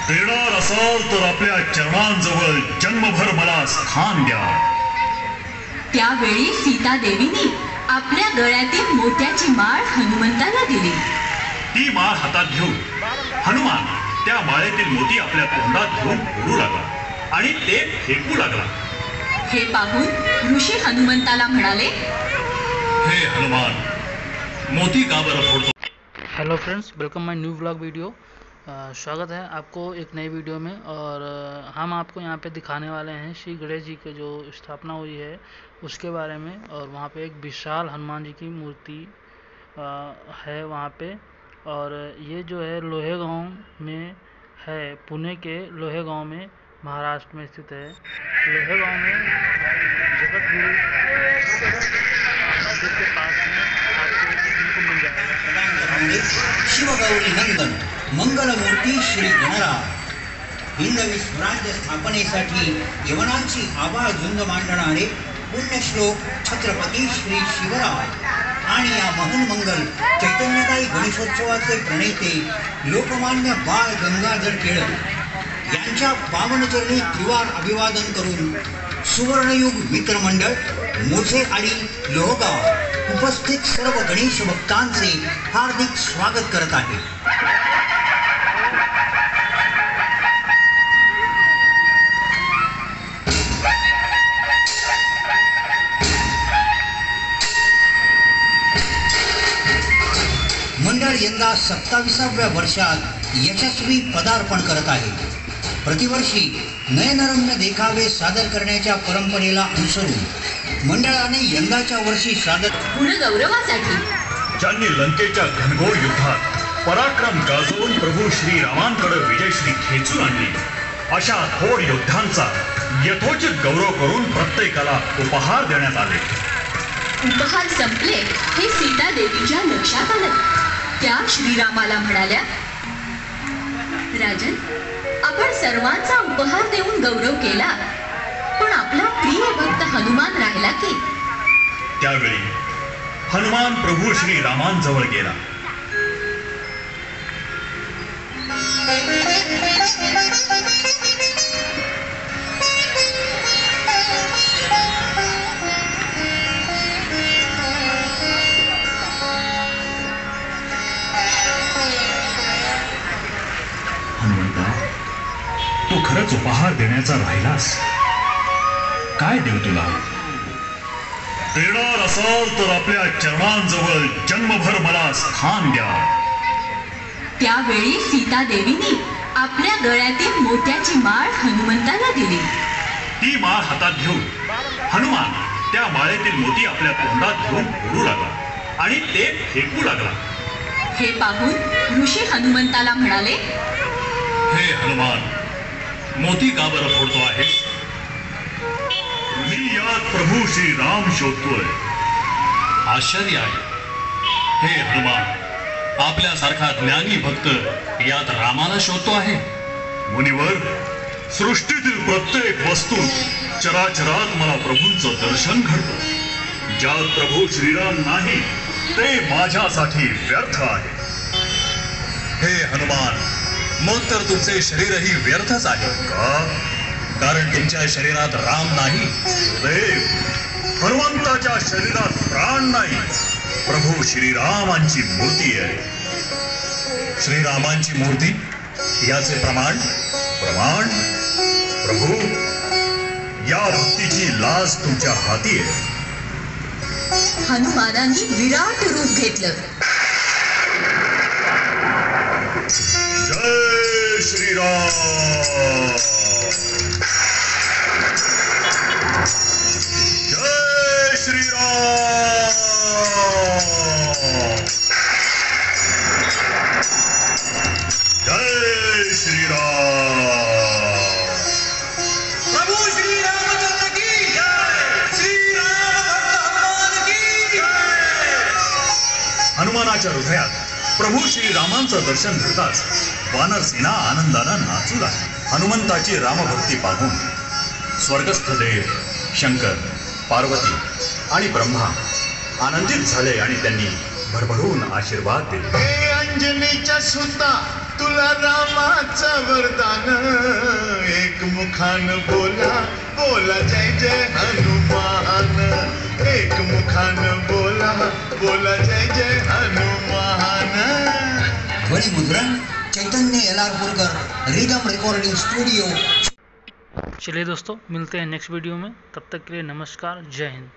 देणार असाल तर आपल्या चरणांजवळ जन्मभर मला स्थान द्या. त्यावेळी सीता देवीने आपल्या गळ्यातील मोत्याची माळ हनुमंताला दिली. ती माळ हातात घेऊन हनुमान त्या माळेतील मोती आपल्या तोंडात घेऊन फोडू लागला आणि ते फेकू लागला. हे पाहून ऋषी हनुमंताला म्हणाले, हे हनुमान, मोती का बरं फोडतो? हेलो फ्रेंड्स, वेलकम माय न्यू व्लॉग वीडियो। स्वागत है आपको एक नई वीडियो में। और हम आपको यहाँ पे दिखाने वाले हैं श्री गणेश जी की जो स्थापना हुई है उसके बारे में। और वहाँ पे एक विशाल हनुमान जी की मूर्ति है वहाँ पे। और ये जो है लोहेगांव में है, पुणे के लोहेगांव में, महाराष्ट्र में स्थित है। लोहेगांव में जगत गुरु के पास में आपको इनको मिल जाएगा। शिवगौरी नंदन मंगलमूर्ती श्री गणराय हिंदवी स्वराज्य स्थापनेसाठी यवनांची आवाज झुंज मांडणारे पुण्यश्लोक छत्रपती श्री शिवराय आणि या महन्मंगल चैतन्यदायी गणेशोत्सवाचे प्रणेते लोकमान्य बाळ गंगाधर टिळक यांच्या पावनचरणी त्रिवार अभिवादन करून सुवर्णयुग मित्रमंडळ मोठे आडी लोहगाव उपस्थित सर्व गणेश भक्तांचे हार्दिक स्वागत करत आहे। मंडळ यंदा 27व्या वर्षात यशस्वी पदार्पण करत आहे। प्रतिवर्षी नयनरम्य देखावे सादर करण्याच्या परंपरेला अनुसरून मंडळाने यंदाच्या वर्षी सादर गुणगौरवासाठी ज्यांनी लंकेच्या घनघोर युद्धात पराक्रम गाजवून प्रभू श्रीरामांकडे विजयश्री खेचून आणली अशा थोर योद्ध्यांचा यथोचित गौरव करून प्रत्येकाला उपहार देण्यात आले। उपहार संपले हे सीता देवीच्या लक्षात आलं। त्या श्रीरामाला म्हणाल्या, राजन, आपण सर्वांचा उपहार देऊन गौरव केला, पण आपला प्रिय भक्त हनुमान राहिला की? त्यावेळी हनुमान प्रभू श्रीरामांजवळ गेला। हनुमंता, तू खरंच उपहार देण्याचा राहिलास? काय देऊ तुला? देणार असाल तर आपल्या चरणांजवळ जन्मभर मला स्थान द्या. त्यावेळी सीता देवीने आपल्या गळ्यातील मोत्याची माळ हनुमंताला दिली. ती माळ हातात घेऊन हनुमान त्या माळेतील मोती आपल्या तोंडात घेऊन फोडू लागला आणि ते फेकू लागला. हे पाहून ऋषी हनुमंताला म्हणाले, हे हनुमान, मोती का बरं फोडतो आहेस? मी यात प्रभू श्री राम शोधतोय. आश्चर्य आहे. हे हनुमान, आपल्यासारखा ज्ञानी भक्त यात रामाला शोधतो आहे. मुनिवर, सृष्टीतील प्रत्येक वस्तू चराचरात मला प्रभूंचं दर्शन घडतं. ज्यात प्रभू श्रीराम नाही ते माझ्यासाठी व्यर्थ आहे. हे हनुमान, मग तर तुमचे शरीरही व्यर्थच आहे का? कारण तुमच्या शरीरात राम नाही. देव, हनुमंताच्या शरीरात प्राण नाही. प्रभू श्रीरामांची मूर्ती आहे. श्रीरामांची मूर्ती याचे प्रमाण प्रभू, या भक्तीची लाज तुमच्या हाती आहे. हनुमानांनी विराट रूप घेतलं. जय श्रीराम. जय श्रीराम. जय श्रीराम. प्रभू श्री रामचंद्र की जय. श्री राम हनुमान की जय. हनुमानाच्या हृदयात प्रभू श्रीरामांचं दर्शन घडताच वानर सेना आनंदानं नाचू लागली. हनुमंताची रामभक्ती पाहून स्वर्गस्थ देव शंकर, पार्वती आणि ब्रह्मा आनंदित झाले आणि त्यांनी भरभरून आशीर्वाद दिले. हे अंजनीच्या सुता, तुला राम रामाचं वरदान एक मुखान बोला बोला जय जय हनुमान एक मुखान बोला बोला जय जय हनुमान ध्वनी मुद्रण चैतन्य एलारपुरकर रिदम रिकॉर्डिंग स्टूडियो। चलिए दोस्तों, मिलते हैं नेक्स्ट वीडियो में। तब तक के लिए नमस्कार, जय हिंद।